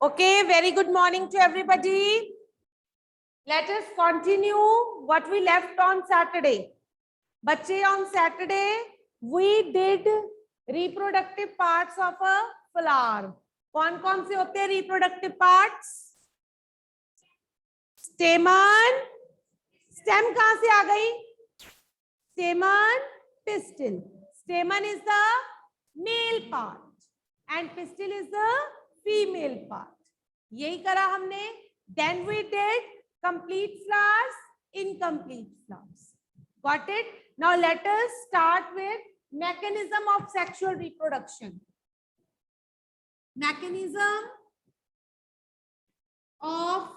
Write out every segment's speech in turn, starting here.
Okay, very good morning to everybody. Let us continue what we left on Saturday. बच्चे, on Saturday we did reproductive parts of a flower. कौन कौन से होते हैं reproductive parts? Stamen. Stem कहां से आ गई? Stamen, pistil. Stamen is the male part and pistil is the female part. यही करा हमने. Then we did complete flowers, incomplete flowers. Got it? Now let us start with mechanism of sexual reproduction. Mechanism of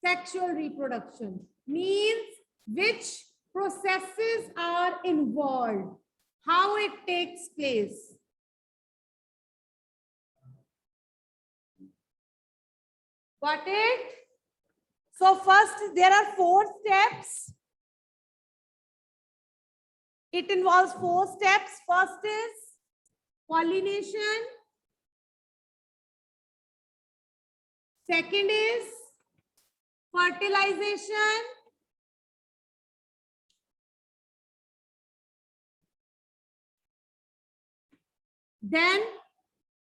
sexual reproduction means which processes are involved, how it takes place. Got it? So first there are 4 steps. It involves 4 steps. First is pollination. Second is fertilization. Then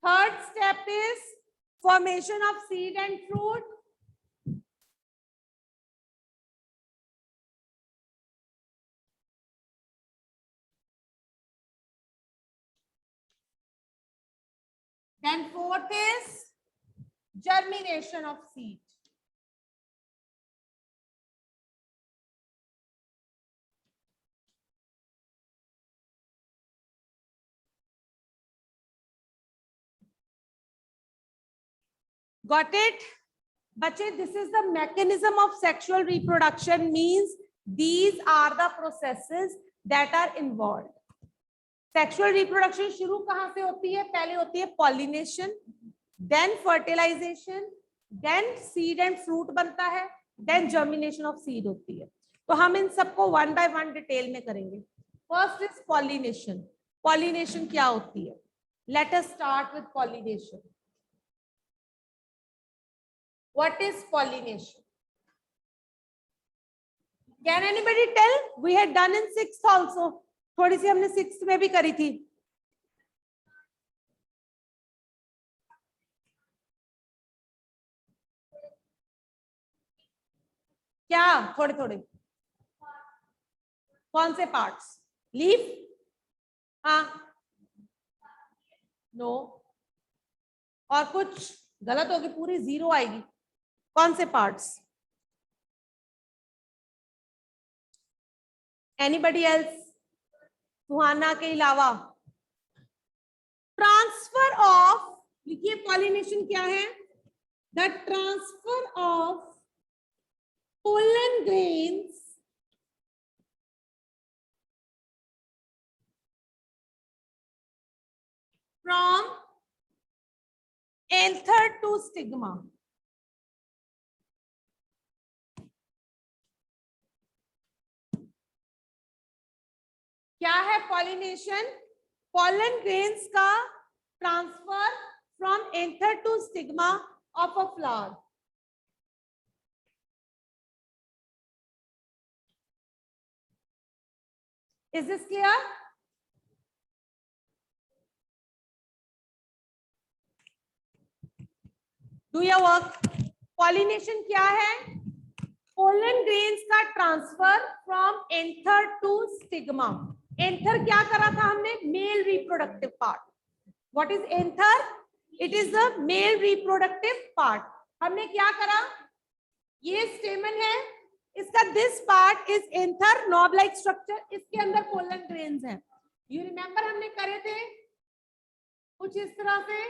third step is formation of seed and fruit. Then fourth is germination of seed. Got it? Bache, this is the mechanism of sexual reproduction, means these are the processes that are involved. Sexual reproduction शुरू कहाँ से होती है? पहले होती है pollination, then fertilization, then seed and fruit बनता है, then germination of seed होती है. तो हम इन सबको one by one डिटेल में करेंगे. First is pollination. Pollination क्या होती है? Let us start with pollination. What is pollination? Can anybody tell? We had done in 6th also. थोड़ी सी हमने 6th में भी करी थी. क्या? थोड़े थोड़े. कौन से पार्ट्स? लीफ? हाँ. नो. और कुछ गलत होगी, पूरी 0 आएगी. कौन से पार्ट्स? Anybody else? सुहाना के अलावा? ट्रांसफर ऑफ, लिखिए पॉलिनेशन क्या है? The transfer of pollen grains from anther to stigma. क्या है पॉलिनेशन? pollen grains का transfer from anther to stigma of a flower. Is this clear? Do your work. Pollination क्या है? Pollen grains का transfer from anther to stigma. Anther क्या करा था हमने? Male reproductive part. What is anther? It is the male reproductive part. हमने क्या करा? ये स्टेमन है, इसका this part is anther, knob like structure. इसके अंदर पोलन ग्रेन्स हैं. यू रिमेंबर हमने करे थे कुछ इस तरह से.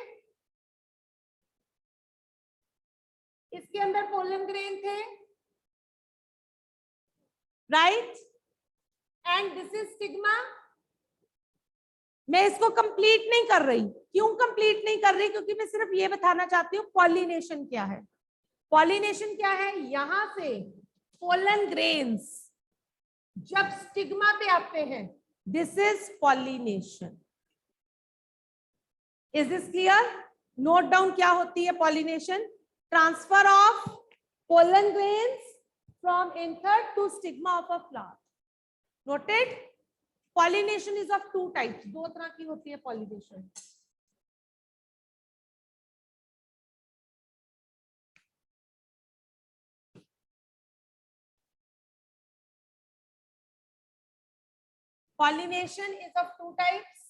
इसके अंदर पोलन ग्रेन थे, right? And this is stigma. मैं इसको कंप्लीट नहीं कर रही. क्यों कंप्लीट नहीं कर रही? क्योंकि मैं सिर्फ ये बताना चाहती हूँ पॉलिनेशन क्या है. पॉलिनेशन क्या है? यहां से पोलन ग्रेन्स जब स्टिग्मा पे आते हैं, this is pollination. Is this clear? Note down क्या होती है pollination? Transfer of pollen grains from anther to stigma of a flower. Noted? Pollination is of two types. दो तरह की होती है pollination. Pollination is of two types.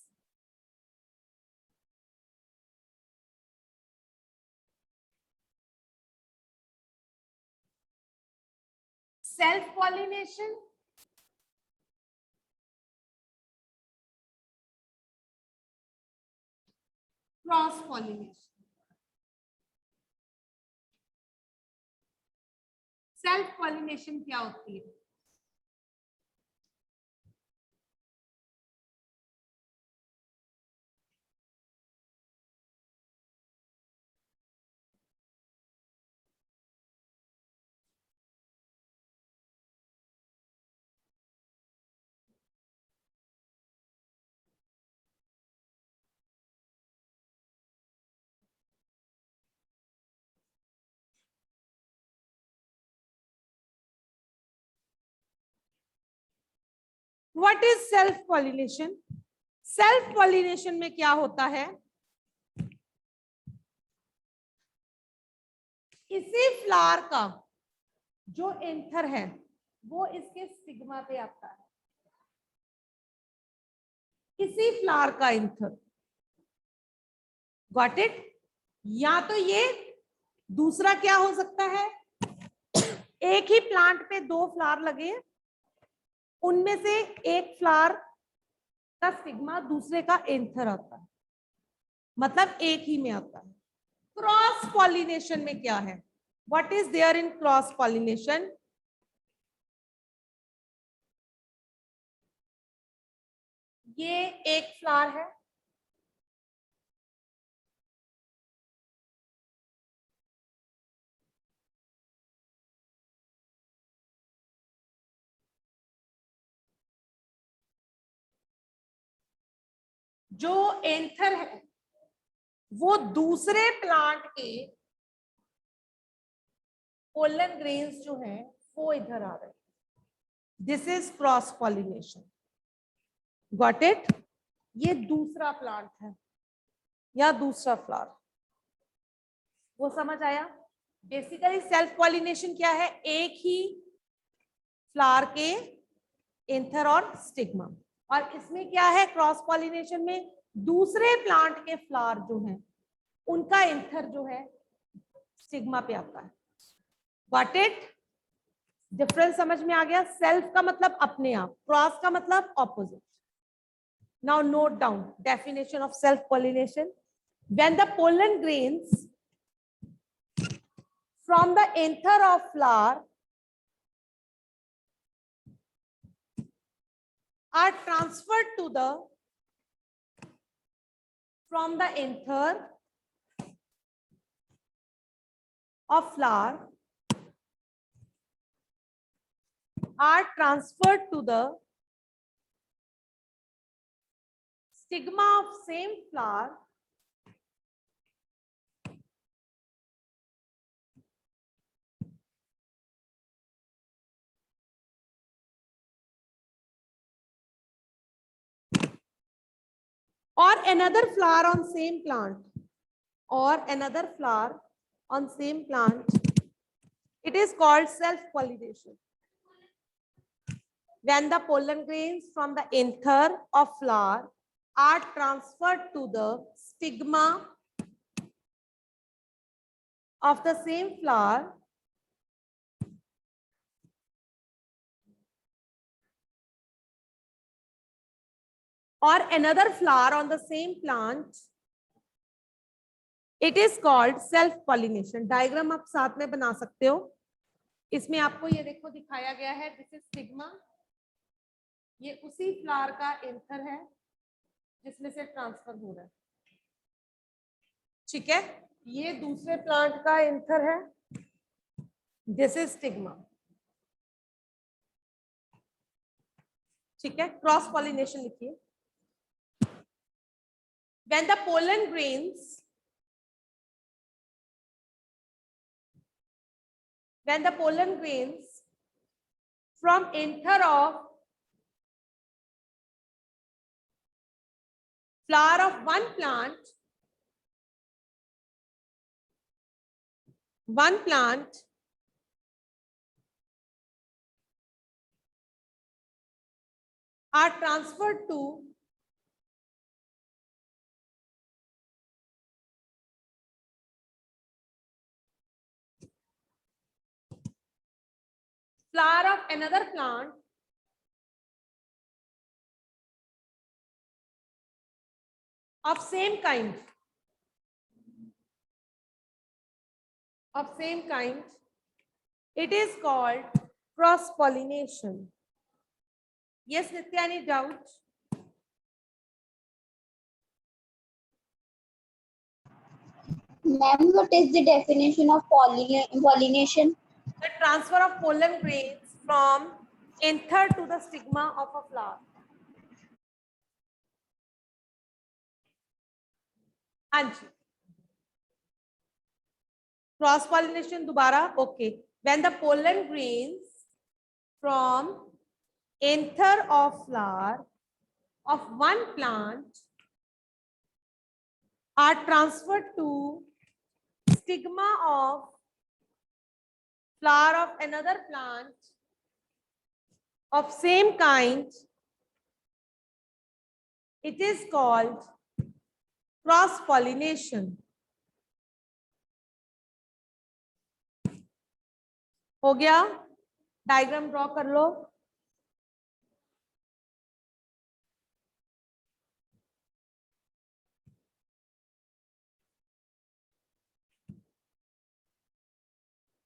Self-pollination cross-pollination. Self-pollination क्या होती है? What is self-pollination? Self-pollination में क्या होता है? इसी फ्लावर का जो एंथर है वो इसके स्टिग्मा पे आता है. इसी फ्लावर का एंथर. Got it? या तो ये दूसरा क्या हो सकता है? एक ही प्लांट पे दो फ्लावर लगे, उनमें से एक फ्लावर का स्टिग्मा दूसरे का एंथर आता है, मतलब एक ही में आता है. क्रॉस पॉलिनेशन में क्या है? What is there in cross pollination? ये एक फ्लावर है, जो एंथर है वो दूसरे प्लांट के पोलन ग्रेन्स जो है वो इधर आ रहे हैं. This is cross pollination. Got it? ये दूसरा प्लांट है या दूसरा फ्लावर. वो समझ आया? बेसिकली सेल्फ पॉलिनेशन क्या है? एक ही फ्लावर के एंथर और स्टिग्मा. और इसमें क्या है? क्रॉस पॉलिनेशन में दूसरे प्लांट के फ्लावर जो हैं उनका एंथर जो है स्टिग्मा पे आता है. Got it? डिफरेंस समझ में आ गया? सेल्फ का मतलब अपने आप, क्रॉस का मतलब opposite. Now note down definition of self pollination. When the pollen grains from the anther of flower are transferred to the from the anther of flower are transferred to the stigma of same flower or another flower on same plant or another flower on same plant, it is called self pollination. When the pollen grains from the anther of flower are transferred to the stigma of the same flower or another flower on the same plant, it is called self pollination. Diagram आप साथ में बना सकते हो. इसमें आपको ये देखो दिखाया गया है. This is stigma. ये उसी फ्लावर का एंथर है जिसमें से ट्रांसफर हो रहा है. ठीक है? ये दूसरे प्लांट का एंथर है. This is stigma. ठीक है? क्रॉस पॉलिनेशन लिखिए. When the pollen grains when the pollen grains from anther of flower of one plant are transferred to flower of another plant of same kind, it is called cross pollination. Yes, Nitya, any doubt? Ma'am, what is the definition of pollination? The transfer of pollen grains from anther to the stigma of a flower. हाँ जी, cross pollination दोबारा. Okay, when the pollen grains from anther of flower of one plant are transferred to stigma of flower of another plant of same kind, it is called cross pollination. हो गया? Diagram draw कर लो.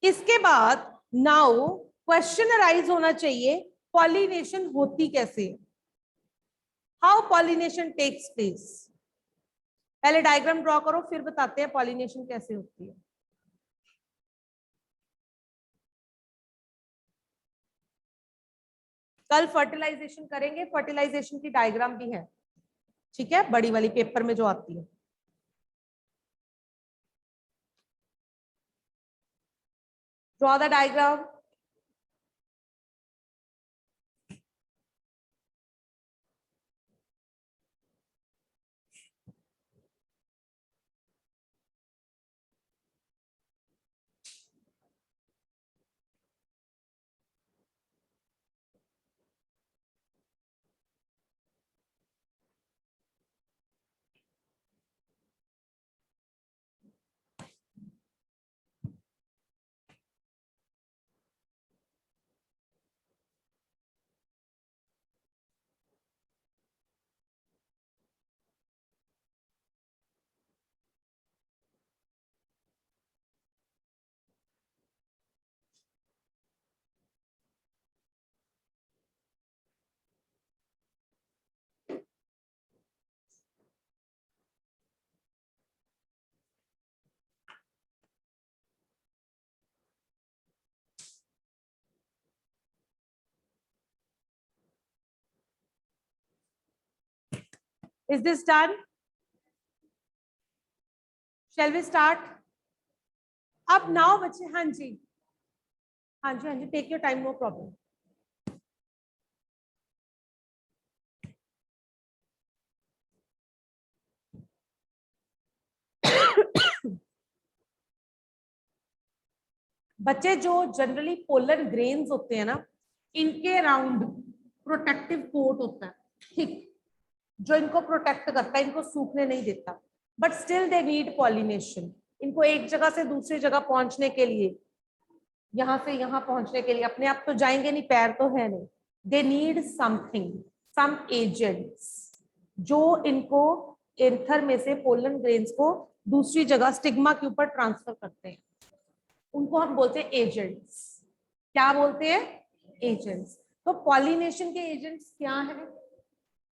इसके बाद now question arise होना चाहिए, pollination होती कैसे, how pollination takes place. पहले डायग्राम ड्रॉ करो, फिर बताते हैं पॉलिनेशन कैसे होती है. कल फर्टिलाइजेशन करेंगे, फर्टिलाइजेशन की डायग्राम भी है, ठीक है, बड़ी वाली पेपर में जो आती है. Draw the diagram. Is this done? Shall we start? अब नाउ बच्चे, हाँ जी, हाँ जी, हाँ जी, take your time, no problem. बच्चे जो जनरली पोलर ग्रेन्स होते हैं ना, इनके अराउंड प्रोटेक्टिव कोट होता है, ठीक, जो इनको प्रोटेक्ट करता है, इनको सूखने नहीं देता. But still they need pollination. इनको एक जगह से दूसरी जगह पहुंचने के लिए, यहां से यहां पहुंचने के लिए अपने आप तो जाएंगे नहीं, पैर तो है नहीं. They need something, some agents, जो इनको एंथर में से पोलन ग्रेन्स को दूसरी जगह स्टिग्मा के ऊपर ट्रांसफर करते हैं. उनको हम बोलते हैं एजेंट्स. क्या बोलते हैं? एजेंट्स. तो पॉलिनेशन के एजेंट्स क्या है?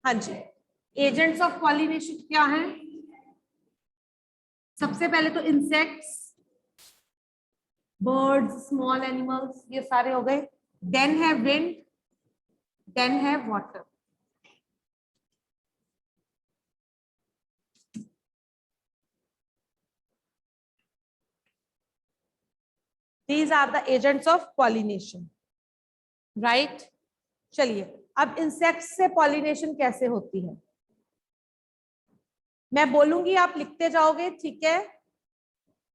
हाँ जी, एजेंट्स ऑफ पॉलिनेशन क्या है? सबसे पहले तो इंसेक्ट्स, बर्ड्स, स्मॉल एनिमल्स, ये सारे हो गए. देन है विंड, देन है water. These are the agents of pollination, right? चलिए, अब इंसेक्ट्स से पॉलिनेशन कैसे होती है मैं बोलूंगी, आप लिखते जाओगे, ठीक है?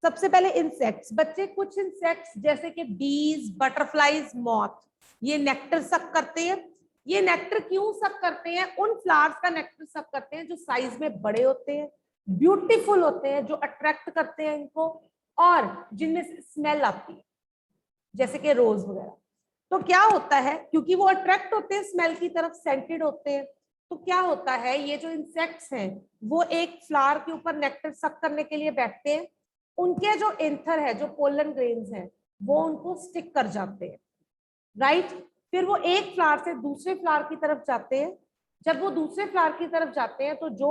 सबसे पहले इंसेक्ट्स, बच्चे कुछ इंसेक्ट्स जैसे कि बीज, बटरफ्लाईज, मॉथ, ये नेक्टर सक करते हैं। ये नेक्टर क्यों सक करते हैं? उन फ्लावर्स का नेक्टर सक करते हैं जो साइज में बड़े होते हैं, ब्यूटीफुल होते हैं, जो अट्रैक्ट करते हैं इनको, और जिनमें से स्मेल आती है, जैसे कि रोज वगैरह। तो क्या होता है, क्योंकि वो अट्रैक्ट होते हैं स्मेल की तरफ, सेंटेड होते हैं, तो क्या होता है, ये जो इंसेक्ट्स हैं वो एक फ्लावर के ऊपर नेक्टर सक करने के लिए बैठते हैं। उनके जो एंथर है, जो पोलन ग्रेन्स हैं, वो उनको स्टिक कर जाते हैं, राइट? फिर वो एक फ्लावर से दूसरे फ्लावर की तरफ जाते हैं। जब वो दूसरे फ्लावर की तरफ जाते हैं तो जो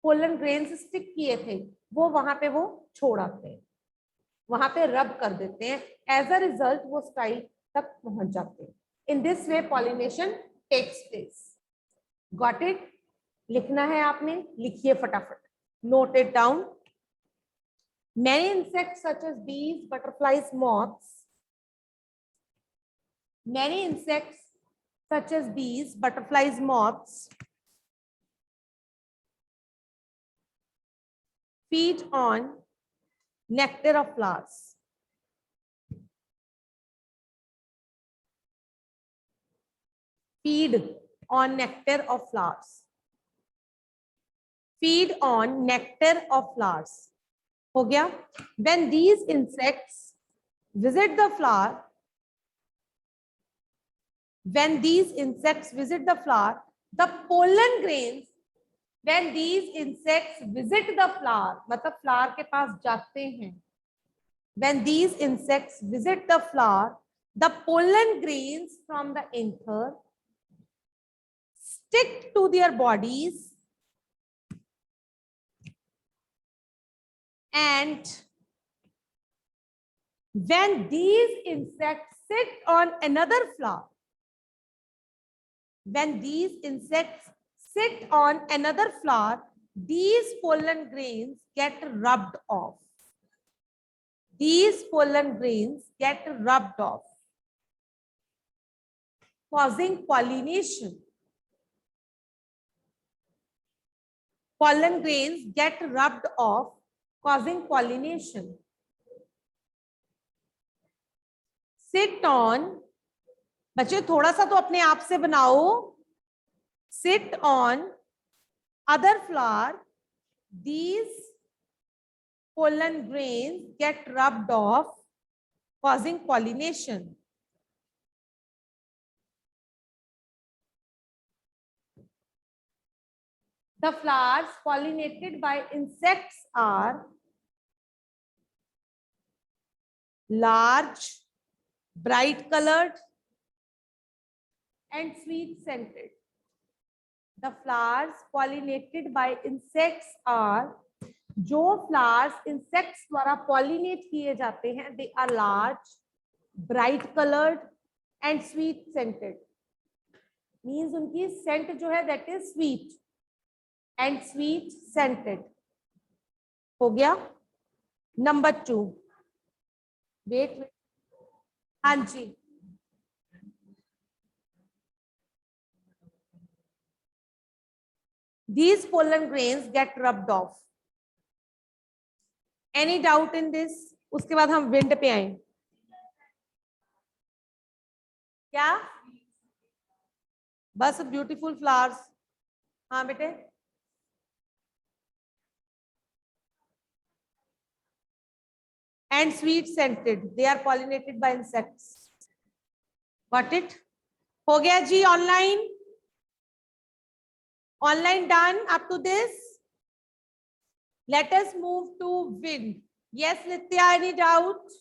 पोलन ग्रेन्स स्टिक किए थे वो वहां पे वो छोड़ आते हैं, वहां पे रब कर देते हैं। एज अ रिजल्ट वो स्टाइल तक पहुंच जाते हैं। In this way pollination takes place. Got it? लिखना है आपने, लिखिए फटाफट, note it down. Many insects such as bees, butterflies, moths, many insects such as bees, butterflies, moths feed on nectar of flowers. Feed on nectar of flowers. Feed on nectar of flowers. हो गया? When these insects visit the flower, when these insects visit the flower, the pollen grains, when these insects visit the flower, मतलब flower के पास जाते हैं, when these insects visit the flower, the pollen grains from the anther stick to their bodies and when these insects sit on another flower, when these insects sit on another flower, these pollen grains get rubbed off. These pollen grains get rubbed off, causing pollination. Pollen grains get rubbed off, causing pollination. Sit on, बच्चे थोड़ा सा तो अपने आप से बनाओ। Sit on other flower, these pollen grains get rubbed off, causing pollination. The flowers pollinated by insects are large, bright colored, and sweet scented. The flowers pollinated by insects are, जो flowers insects द्वारा pollinate किए जाते हैं, they are large, bright coloured and sweet scented. Means उनकी scent जो है that is sweet and sweet scented. हो गया? नंबर 2, वेट, हाँ जी, these pollen grains get rubbed off. Any doubt in this? उसके बाद हम विंड पे आए। क्या? बस ब्यूटीफुल फ्लावर्स। हाँ बेटे, and sweet scented, they are pollinated by insects. Got it? हो गया जी? Online, online done up to this? Let us move to wind. Yes, Nitya, any doubt?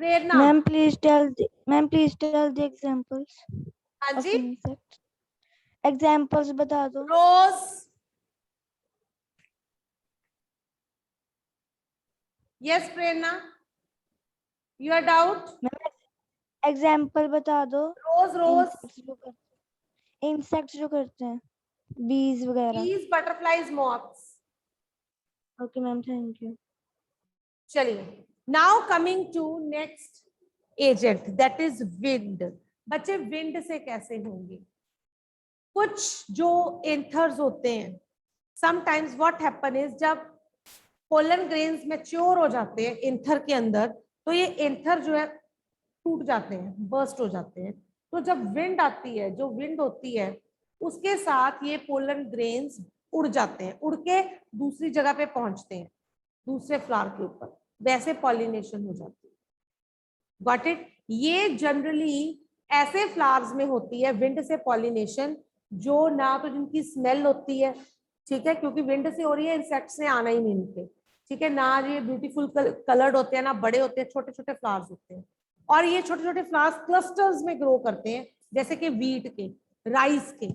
Prerna. Ma'am, please tell the examples हाँ of ji, insects. Examples बता दो. rose. Yes, Prerna. Your doubt? Ma'am, example बता दो. Rose, rose. Insects जो करते हैं, bees वगैरह. Bees, butterflies, moths. Okay, ma'am. Thank you. चलिए, now coming to next agent that is wind. बच्चे विंड से कैसे होंगे? कुछ जो एंथर्स होते हैं, समटाइम्स व्हाट हैपन इज, जब पोलन ग्रेन्स मैच्योर हो जाते हैं एंथर के अंदर, तो ये एंथर जो है टूट जाते हैं, बर्स्ट हो जाते हैं। तो जब विंड आती है, जो विंड होती है उसके साथ ये पोलन ग्रेन्स उड़ जाते हैं, उड़ के दूसरी जगह पे पहुंचते हैं, दूसरे फ्लावर के ऊपर, वैसे पॉलिनेशन हो जाती है। Got it? ये जनरली ऐसे फ्लावर्स में होती है विंड से पॉलिनेशन, जो ना तो जिनकी स्मेल होती है, ठीक है, क्योंकि विंड से हो रही है, इंसेक्ट्स ने आना ही नहीं इनके, ठीक है ना, ये ब्यूटीफुल कलर्ड होते हैं, ना बड़े होते हैं, छोटे छोटे फ्लावर्स होते हैं। और ये छोटे छोटे फ्लावर्स क्लस्टर्स में ग्रो करते हैं, जैसे कि वीट के, राइस के,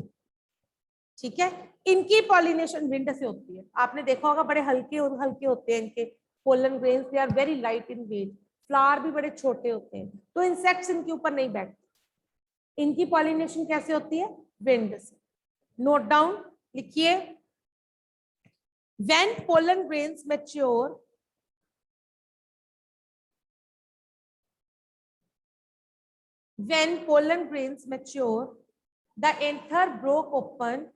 ठीक है। इनकी पॉलिनेशन विंड से होती है। आपने देखा होगा बड़े हल्के और हल्के होते हैं इनके pollen grains, they are very light in weight, flower भी बड़े छोटे होते हैं, तो इंसेक्ट्स इनके ऊपर नहीं बैठते। इनकी पॉलिनेशन कैसे होती है? विंड से। नोट डाउन, लिखिए, when pollen grains mature, when pollen grains mature, the anther broke open.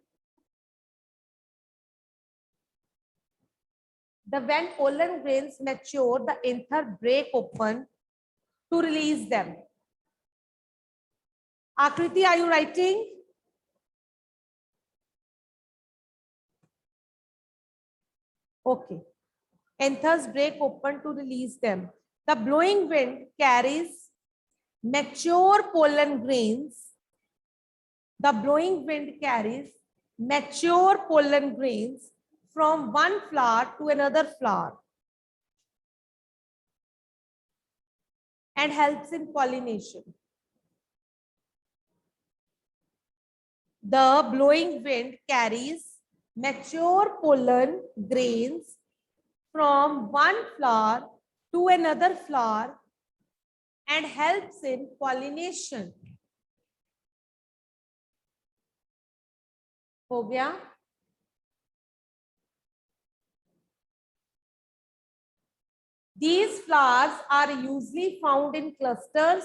When pollen grains mature, the anther break open to release them. Akriti, are you writing? Okay. Anthers break open to release them. The blowing wind carries mature pollen grains. The blowing wind carries mature pollen grains from one flower to another flower and helps in pollination. The blowing wind carries mature pollen grains from one flower to another flower and helps in pollination. हो गया? These flowers are usually found in clusters.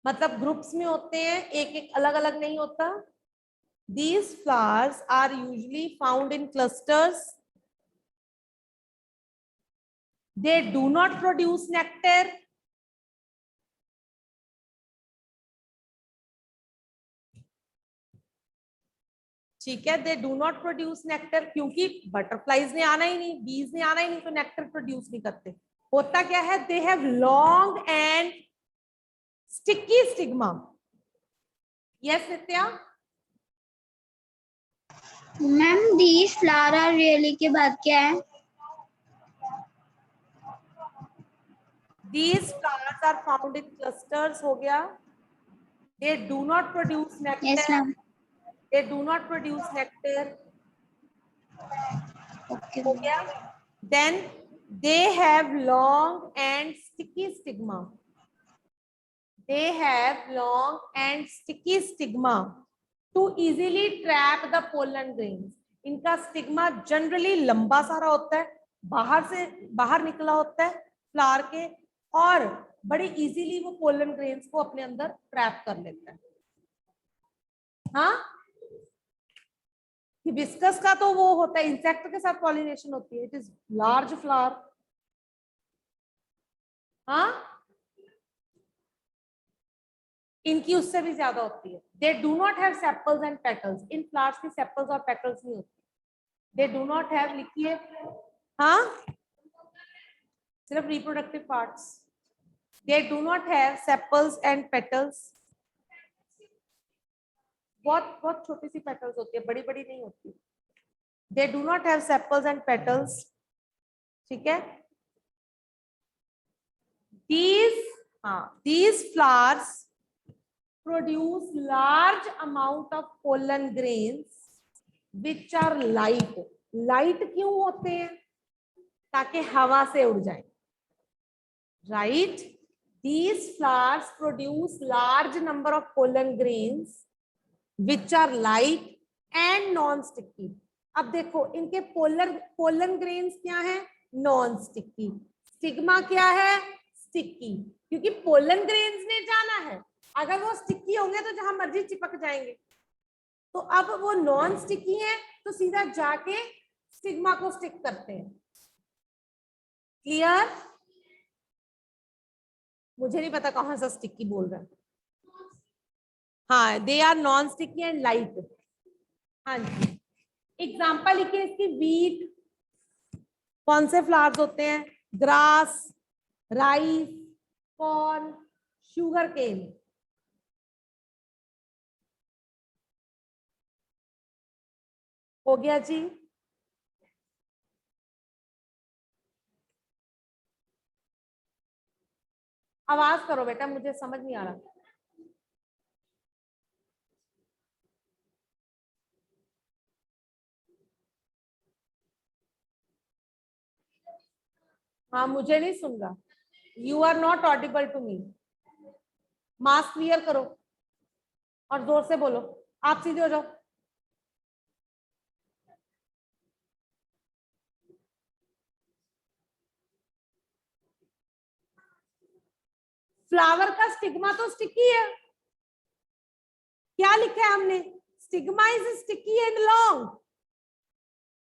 मतलब groups में होते हैं, एक एक अलग अलग नहीं होता। These flowers are usually found in clusters. They do not produce nectar. ठीक है, they do not produce nectar, क्योंकि बटरफ्लाइज ने आना ही नहीं, बीज ने आना ही नहीं, तो नेक्टर प्रोड्यूस नहीं करते। होता क्या है? They have long and sticky stigma. Yes Nitya? Ma'am these flower are really के बाद क्या है? These flowers are found in clusters, हो गया। They do not produce nectar. Yes ma'am. They do not produce nectar. Okay. हो गया। Then they have long and sticky stigma. They have long and sticky stigma to easily trap the pollen grains. इनका stigma generally लंबा सारा होता है, बाहर से बाहर निकला होता है फ्लावर के, और बड़ी इजीली वो पोलन ग्रेन्स को अपने अंदर ट्रैप कर लेता है। हाँ, हिबिस्कस का तो वो होता है, इंसेक्ट के साथ पॉलिनेशन होती है, इट इज लार्ज फ्लावर। हाँ, इनकी उससे भी ज्यादा होती है। They do not have sepals and petals. In flowers की सेपल्स और पेटल्स नहीं होती। दे डू नॉट हैव, लिखिए, हाँ, सिर्फ reproductive parts. They do not have sepals and petals. बहुत बहुत छोटी सी पेटल्स होती है, बड़ी बड़ी नहीं होती। They do not have sepals and petals, ठीक है। These flowers produce large amount of pollen grains which are light. Light क्यों होते हैं? ताकि हवा से उड़ जाए, right? These flowers produce large number of pollen grains which are light and non-sticky. अब देखो इनके पोलन ग्रेन्स क्या है, नॉन स्टिकी, स्टिग्मा क्या है, स्टिकी, क्योंकि पोलन ग्रेन्स ने जाना है, अगर वो स्टिकी होंगे तो जहां मर्जी चिपक जाएंगे, तो अब वो नॉन स्टिकी है तो सीधा जाके स्टिग्मा को स्टिक करते हैं। क्लियर? मुझे नहीं पता कहां से स्टिकी बोल रहा है। हाँ, they are non sticky and light. हाँ जी, एग्जाम्पल लिखिए इसकी, वीट, कौन से फ्लावर्स होते हैं, grass, rice, corn, sugarcane. हो गया जी। आवाज करो बेटा, मुझे समझ नहीं आ रहा। हाँ, मुझे नहीं सुन रहा। You are not audible to me. Mask clear करो और जोर से बोलो। आप सीधे हो जाओ। फ्लावर का स्टिग्मा तो स्टिकी है, क्या लिखा है हमने, stigma is sticky and long,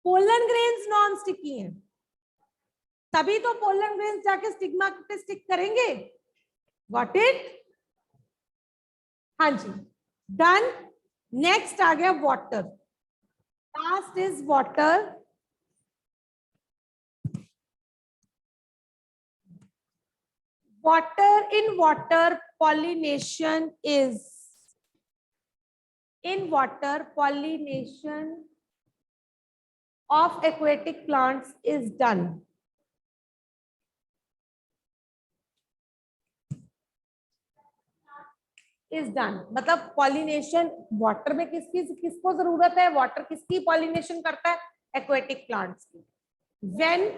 pollen grains non sticky हैं, तभी तो पोलन ग्रेन्स जाके स्टिग्मा पे स्टिक करेंगे। Got it? हाँ जी, डन। नेक्स्ट आ गया water, last is water. Water, in water pollination of aquatic plants is done. मतलब पॉलिनेशन वाटर में किसको जरूरत है, वाटर किसकी पॉलिनेशन करता है, एक्वेटिक प्लांट्स की। When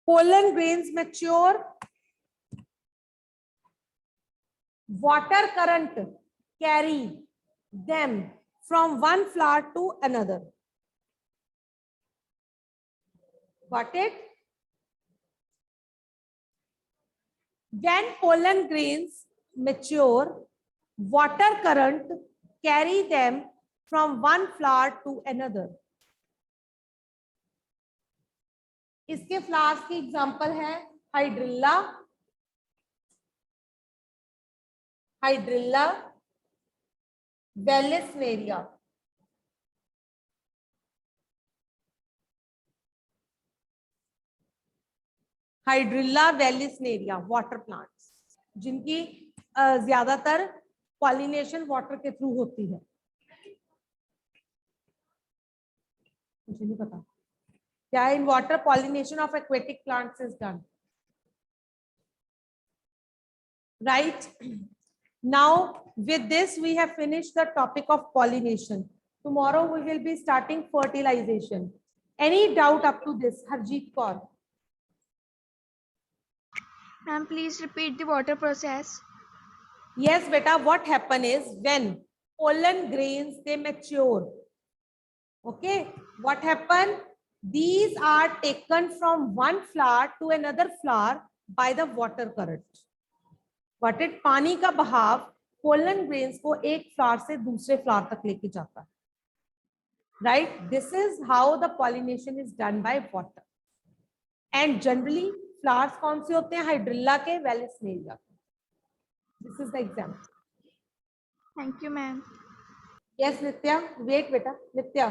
pollen grains mature, water current carry them from one flower to another. Got it? When pollen grains mature, water current carry them from one flower to another. इसके flowers की example है हाइड्रिल्ला, हाइड्रिल्ला Vallisneria. हाइड्रिल्ला Vallisneria water plants, जिनकी ज्यादातर pollination water के through होती है। मुझे नहीं पता क्या, in water pollination of aquatic plants is done, right? Now with this we have finished the topic of pollination. Tomorrow we will be starting fertilization. Any doubt up to this, Harjeet Kaur? Ma'am, please repeat the water process. Yes beta, what happen is when pollen grains they mature, okay, what happen, these are taken from one flower to another flower by the water current. What it, पानी का बहाव pollen grains को एक flower से दूसरे flower तक लेके जाता है, right? This is how the pollination is done by water. And generally flowers कौन से होते हैं, हाइड्रिल्ला के, वेलिसनेरिया के। This is the example. Thank you, ma'am. Yes Nitya, wait बेटा, Nitya,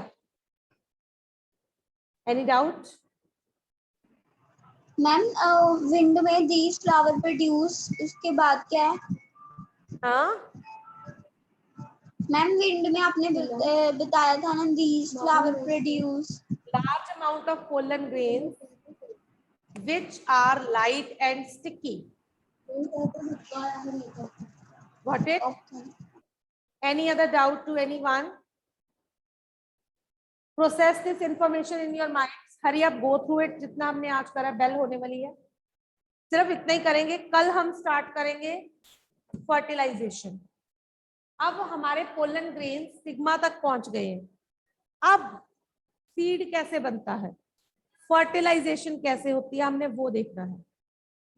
any doubt? Ma'am wind में दीज फ्लावर प्रोड्यूस, इसके बाद क्या है? हाँ मैम विंड में आपने बताया था ना, these flower produce large amount of pollen grains which are light and sticky. Got it? Any other doubt to anyone? Process this information in your minds. Hurry up, go through it. जितना हमने आज करा, bell होने वाली है, सिर्फ इतना ही करेंगे। कल हम स्टार्ट करेंगे फर्टिलाइजेशन। अब हमारे पोलन ग्रेन स्टिग्मा तक पहुंच गए हैं। अब सीड कैसे बनता है, फर्टिलाइजेशन कैसे होती है, हमने वो देखना है।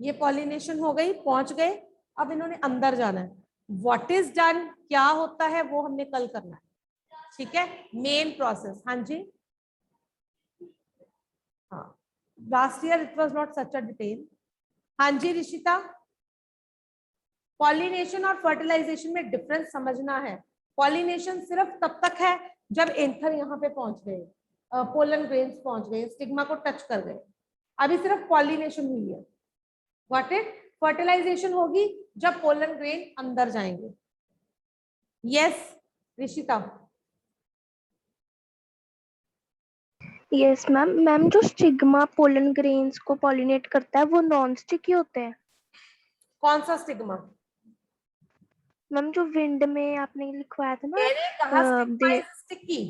ये पॉलिनेशन हो गई, पहुंच गए, अब इन्होंने अंदर जाना है। व्हाट इज डन, क्या होता है वो हमने कल करना है, ठीक है। मेन प्रोसेस, हाँ जी, हाँ, last year it was not such a detail. हाँ जी ऋषिता, पॉलिनेशन और फर्टिलाइजेशन में डिफरेंस समझना है। पॉलिनेशन सिर्फ तब तक है जब एंथर यहाँ पे पहुंच गए, पोलन ग्रेन्स पहुंच गए, स्टिग्मा को टच कर गए, अभी सिर्फ पॉलिनेशन हुई है। व्हाट इट, फर्टिलाइजेशन होगी जब पोलन ग्रेन अंदर जाएंगे। Yes Rishita, yes ma'am. Ma'am जो स्टिग्मा पोलन ग्रेन्स को पॉलिनेट करता है वो नॉन स्टिकी होते हैं। कौन सा स्टिग्मा? मैम जो विंड में आपने लिखवाया था ना, मैंने कहा stigma they is sticky,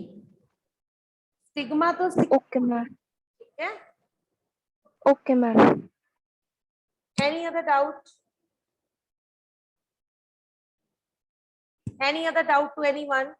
stigma तो sticky ओके मैम, है। Okay ma'am. Any other doubt, any other doubt to anyone?